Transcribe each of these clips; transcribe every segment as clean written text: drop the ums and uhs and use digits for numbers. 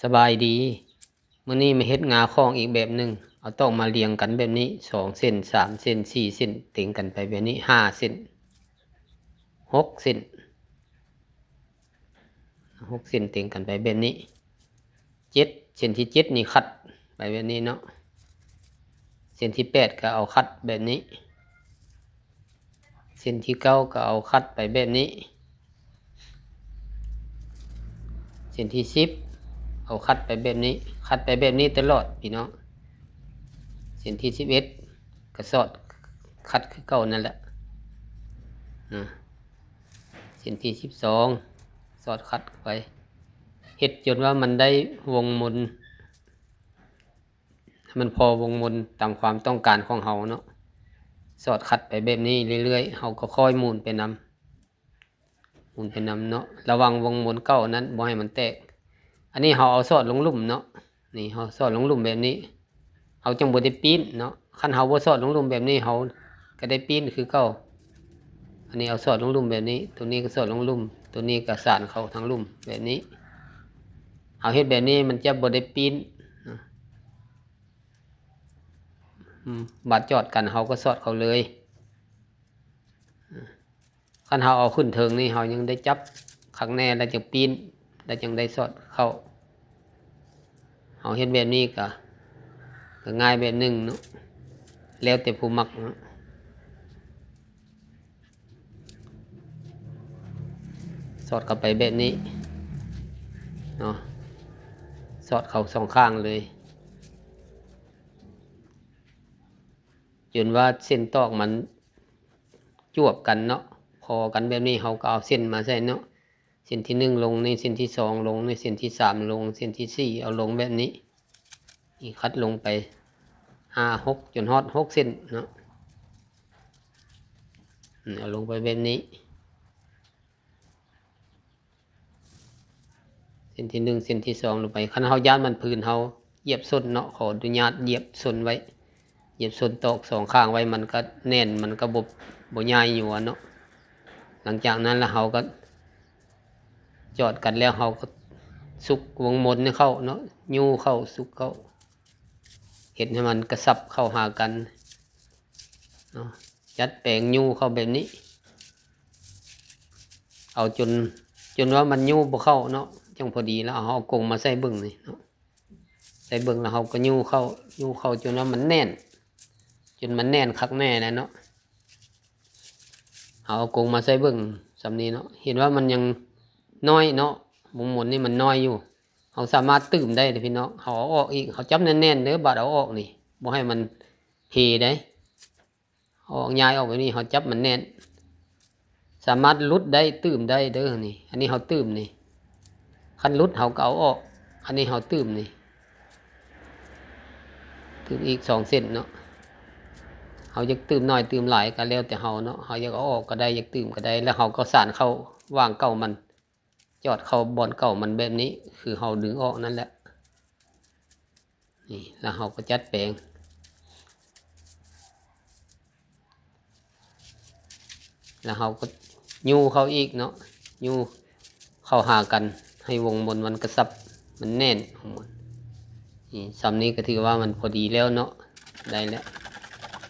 สบายดีมื้อนี้มาเฮ็ดงาคองอีกแบบหนึ่งเอาตอกมาเรียงกันแบบนี้2เส้น3เส้น4เส้นติงกันไปแบบนี้5เส้น6เส้น6เส้นติงกันไปแบบนี้7เส้นที่7นี่คัดไปแบบนี้เนาะเส้นที่8ก็เอาคัดแบบนี้เส้นที่9ก็เอาคัดไปแบบนี้เส้นที่10เอาคัดไปแบบนี้คัดไปแบบนี้ตลอดพี่น้องเส้นที่11ก็สอดคัดคือเก่านั่นแหละเส้นที่12สอดคัดไปเฮ็ดจนว่ามันได้วงมนมันพอวงมนตามความต้องการของเฮาเนาะสอดคัดไปแบบนี้เรื่อยๆเฮาก็ค่อยหมุนไปนำเนาะระวังวงมนเก่านั้นบ่ให้มันแตกอันนี้เฮาเอาสอดลงหลุมเนาะนี่เฮาสอดลงหลุมแบบนี้เฮาจังบ่ได้ปีนเนาะคันเฮาบ่สอดลงหลุมแบบนี้เฮาก็ได้ปีนคือเก่าอันนี้เอาสอดลงหลุมแบบนี้ตัวนี้ก็สอดลงหลุมตัวนี้ก็สานเข้าทางหลุมแบบนี้เอาเฮ็ดแบบนี้มันจะบ่ได้ปีนบาดจอดกันเฮาก็สอดเขาเลยคันเฮาเอาขึ้นเทิงนี่เฮายังได้จับข้างแน่แล้วจังปีนแล้วจังได้สอดเข้าเฮาเฮ็ดแบบนี้ก็ง่ายแบบนึงเนาะแล้วแต่ผู้มักเนาะสอดเข้าไปแบบนี้เนาะสอดเข้า2ข้างเลยจนว่าเส้นตอกมันจวบกันเนาะพอกันแบบนี้เฮาก็เอาเส้นมาใส่เนาะเส้นที่1ลงในเส้นที่2ลงในเส้นที่3ลงเส้นที่4เอาลงแบบนี้นี่คัดลงไป5 6จนฮอด6เส้นเนาะเอาลงไปแบบนี้เส้นที่1เส้นที่2ลงไปคันเฮาย้านมันพื้นเฮาเหยียบส้นเนาะขออนุญาตเหยียบส้นไว้เหยียบส้นตอก2ข้างไว้มันก็แน่นมันก็บ่ย้ายอยู่เนาะหลังจากนั้นแล้วเฮาก็จอดกันแล้วเฮาก็สุกวงมนให้เข้าเนาะยูเข้าสุกเข้าเห็นให้มันกระซับเข้าหากันเนาะจัดแปลงยูเข้าแบบนี้เอาจนว่ามันยูบ่เข้าเนาะจังพอดีแล้วเอากงมาใส่เบิ่งนี่เนาะใส่เบิ่งแล้วเฮาก็ยูเข้าจนว่ามันแน่นจนมันแน่นคักแน่แล้วเนาะเอากงมาใส่เบิ่งสำนี้เนาะเห็นว่ามันยังน้อยเนาะวงมนนี่มันน้อยอยู่เขาสามารถตื่มได้เลยพี่น้องเขาเอาออกอีกเขาจับแน่นๆเด้อบาดเอาออกนี่บ่ให้มันเฮได้ออกย้ายออกไปนี่เขาจับมันแน่นสามารถลุดได้ตื่มได้เด้อนี่อันนี้เขาตื่มนี่คันลุดเขาก็เอาออกอันนี้เขาตื่มนี่ตื่มอีก2เส้นเนาะเขาอยากตื่มน้อยตื่มหลายก็แล้วแต่เขาเนาะเขาอยากเอาออกก็ได้อยากตื่มก็ได้แล้วเขาก็สานเข้าวางเก่ามันจอดเข้าบอนเก่ามันแบบนี้คือเขาดึงออกนั่นแหละนี่แล้วเขาก็จัดแปลงแล้วเขาก็ยูเข้าอีกเนาะยูเข้าหากันให้วงบนมันกระซับมันแน่นของมันนี่ซ้ำนี้ก็ถือว่ามันพอดีแล้วเนาะได้แล้ว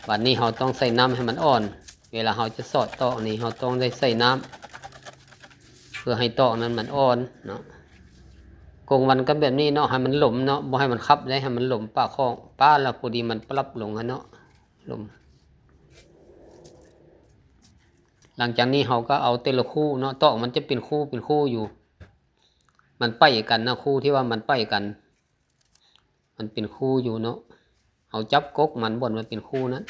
วันนี้เราต้องใส่น้ำให้มันอ่อนเวลาเราจะสอดตอกนี่เราต้องได้ใส่น้ำเพื่อให้ตอกนั้นมันอ่อนเนาะกงวันก็แบบนี้เนาะให้มันหลมเนาะบ่ให้มันคับได้ให้มันหลมป้าคล้องป้าแล้วพอดีมันปรับลงเนาะหลมหลังจากนี้เราก็เอาแต่ละคู่เนาะตอกมันจะเป็นคู่อยู่มันไปกันนะคู่ที่ว่ามันไปกันมันเป็นคู่อยู่เนาะเอาจับกกมันบ่นมันเป็นคู่นั้น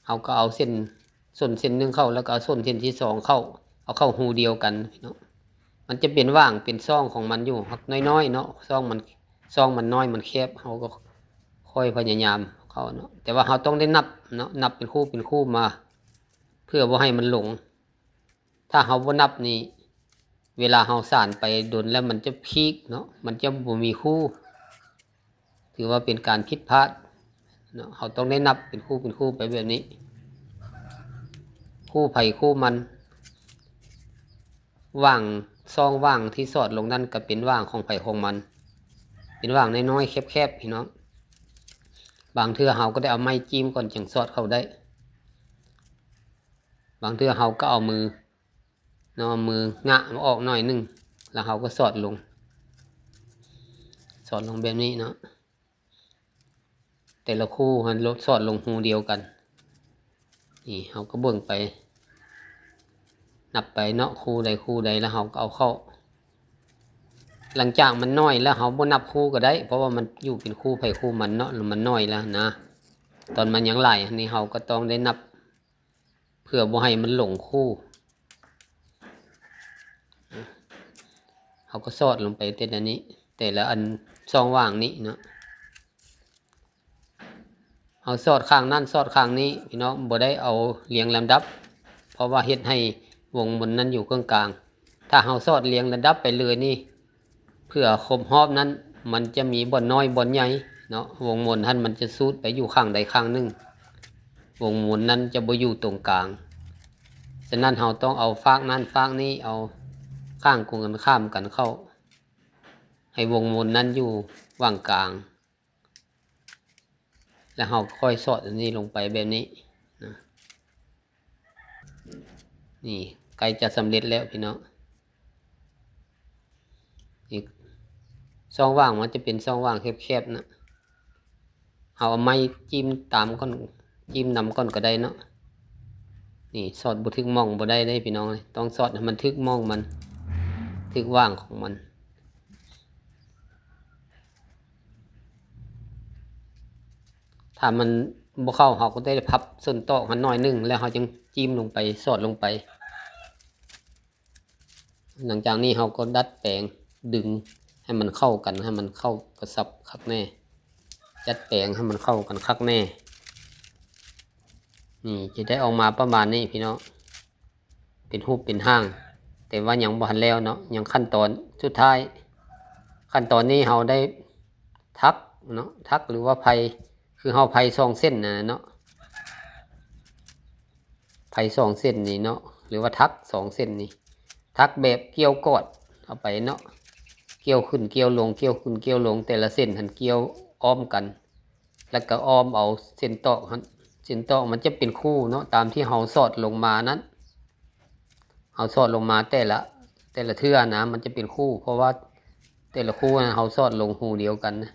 เอาก็เอาส้นหนึ่งเข้าแล้วก็เอาส้นที่2เข้าเอาเข้าหูเดียวกันเนาะมันจะเป็นว่างเป็นซ่องของมันอยู่น้อยๆเนาะซ่องมันน้อยมันแคบเราก็ค่อยพยายามเข้าเนาะแต่ว่าเราต้องได้นับเนาะนับเป็นคู่มาเพื่อบ่ให้มันหลงถ้าเราบ่นับนี่เวลาเราสานไปโดนแล้วมันจะพีกเนาะมันจะบ่มีคู่ถือว่าเป็นการผิดพลาดเนาะเราต้องได้นับเป็นคู่ไปแบบนี้คู่ไผ่คู่มันว่าง ซองว่างที่สอดลงนั่นก็เป็นว่างของไผของมันเป็นว่างน้อยๆแคบๆพี่น้องบางเทื่อเฮาก็ได้เอาไม้จิ้มก่อนจังสอดเข้าได้บางเทื่อเฮาก็เอามือเนาะมืองะออกหน่อยนึงแล้วเฮาก็สอดลงแบบนี้เนาะแต่ละคู่มันลดสอดลงหูเดียวกันนี่เฮาก็เบิ่งไปนับไปเนาะคู่ใดแล้วเฮาก็เอาเข้าหลังจากมันน้อยแล้วเฮาบ่นับคู่ก็ได้เพราะว่ามันอยู่เป็นคู่ไผคู่มันเนาะแล้วมันน้อยแล้วนะตอนมันยังหลายอันนี้เฮาก็ต้องได้นับเพื่อบ่ให้มันหลงคู่เฮาก็สอดลงไปแต่ละนี้แต่ละอันช่องว่างนี้เนาะเอาสอดข้างนั่นสอดข้างนี้พี่น้องบ่ได้เอาเรียงลำดับเพราะว่าเฮ็ดให้วงบนนั้นอยู่กลางๆถ้าเฮาสอดเรียงลำดับไปเลยนี่เพื่อครบรอบนั้นมันจะมีบ่อนน้อยบ่อนใหญ่เนาะวงมนท่านมันจะซูดไปอยู่ข้างใดข้างหนึ่งวงมนนั้นจะบ่อยู่ตรงกลางฉะนั้นเฮาต้องเอาฟากนั้นฟากนี้เอาข้างกงกันข้ามกันเข้าให้วงมนนั้นอยู่ว่างกลางแล้วเราค่อยสอดอันนี้ลงไปแบบนี้นะนี่ใกล้จะสำเร็จแล้วพี่น้องอีกช่องว่างมันจะเป็นช่องว่างแคบๆนะเอาไม้จิ้มตามก้อนจิ้มนำก้อนก็ได้เนาะนี่สอดบ่ถึกมองบ่ได้พี่น้องต้องสอดให้มันถึกมองมันถึกว่างของมันถ้ามันบ่เข้าเราก็ได้พับส้นตอกมันหน่อยนึงแล้วเราจึงจิ้มลงไปสอดลงไปหลังจากนี้เราก็ดัดแปลงดึงให้มันเข้ากันให้มันเข้ากระสับคักแน่จัดแปลงให้มันเข้ากันคักแน่นี่จะได้ออกมาประมาณนี้พี่น้องเป็นรูปเป็นห้างแต่ว่ายังบ่ทันแล้วเนาะยังขั้นตอนสุดท้ายขั้นตอนนี้เราได้ทักเนาะทักหรือว่าไผคือเราไผ2เส้นเนาะไผ2เส้นนี่เนาะหรือว่าทัก2เส้นนี่ทักแบบเกี่ยวกอดเอาไปเนาะเกี่ยวขึ้นเกี่ยวลงเกี่ยวขึ้นเกี่ยวลงแต่ละเส้นหันเกี่ยวอ้อมกันแล้วก็อ้อมเอาเส้นตอกเส้นตอกมันจะเป็นคู่เนาะตามที่เราสอดลงมานั้นเราสอดลงมาแต่ละเทื่อนะมันจะเป็นคู่เพราะว่าแต่ละคู่เราสอดลงหูเดียวกันนะ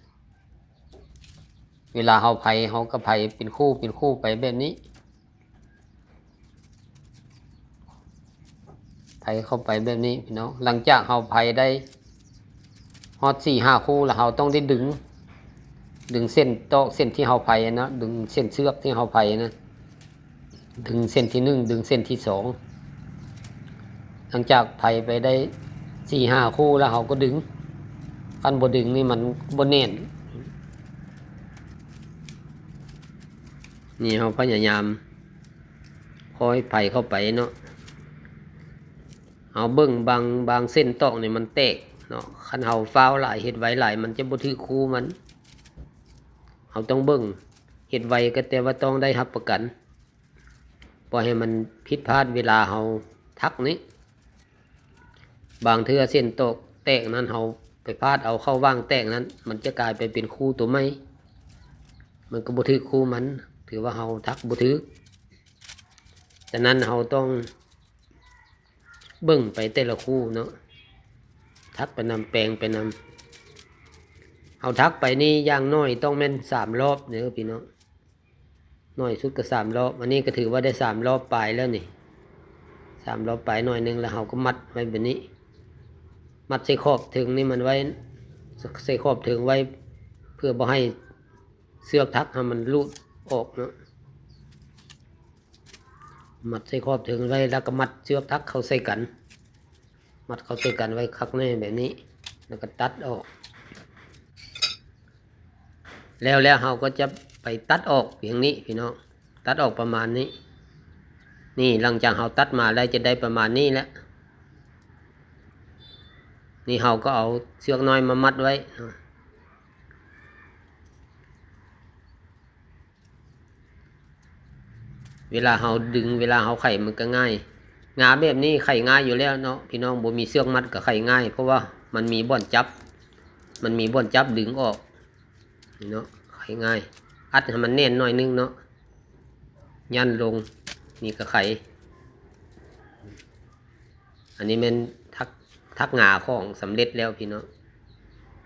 เวลาเราไผเราก็ไผเป็นคู่ไปแบบนี้ไผเข้าไปแบบนี้พี่น้องหลังจากเราไผได้ฮอด4-5 คู่แล้วเราต้องได้ดึงเส้นตอกเส้นที่เราไผนะดึงเส้นเชือกที่เราไผนะดึงเส้นที่1ดึงเส้นที่2หลังจากไผไปได้4-5 คู่แล้วเราก็ดึงคันบ่ดึงนี่มันบ่แน่นนี่เราพยายามคอยไผเข้าไปเนาะเอาเบิ่งบางเส้นตอกนี่มันแตกเนาะคันเฮาฟาวหลายเฮ็ดไว้หลายมันจะบ่ถือคู่มันเฮาต้องเบิ่งเฮ็ดไว้ก็แต่ว่าต้องได้รับประกันบ่ให้มันผิดพลาดเวลาเฮาทักนี้บางเทื่อเส้นตอกแตกนั้นเฮาไปพลาดเอาเข้าว่างแตกนั้นมันจะกลายไปเป็นคู่ตัวใหม่มันก็บ่ถือคู่มันถือว่าเฮาทักบ่ถือฉะนั้นเฮาต้องเบิ่งไปแต่ละคู่เนาะทักไปนำแปลงไปนำเอาทักไปนี่อย่างน้อยต้องแม่น3 รอบเด้อพี่น้องน้อยสุดก็3 รอบอันนี้ก็ถือว่าได้3 รอบปลายแล้วนี่3 รอบปลายหน่อยนึงแล้วเราก็มัดไว้แบบนี้มัดใส่ขอบถึงนี่มันไว้ใส่ขอบถึงไว้เพื่อบ่ให้เสือกทักให้มันรูดออกเนาะมัดใส่ขอบถึงไว้แล้วก็มัดเชือกทักเข้าใส่กันมัดเข้าใส่กันไว้คักแน่แบบนี้แล้วก็ตัดออกแล้วเราก็จะไปตัดออกอย่างนี้พี่น้องตัดออกประมาณนี้นี่หลังจากเราตัดมาได้จะได้ประมาณนี้แล้วนี่เราก็เอาเชือกน้อยมามัดไว้เวลาเราดึงเวลาเราไขมันก็ง่าย งาแบบนี้ไขง่ายอยู่แล้วเนาะพี่น้องบ่มีเชือกมัดก็ไขง่ายเพราะว่ามันมีบ่อนจับดึงออกนี่เนาะไขง่ายอัดให้มันแน่นหน่อยนึงเนาะยันลงนี่ก็ไขอันนี้เป็นทักงาของสำเร็จแล้วพี่น้อง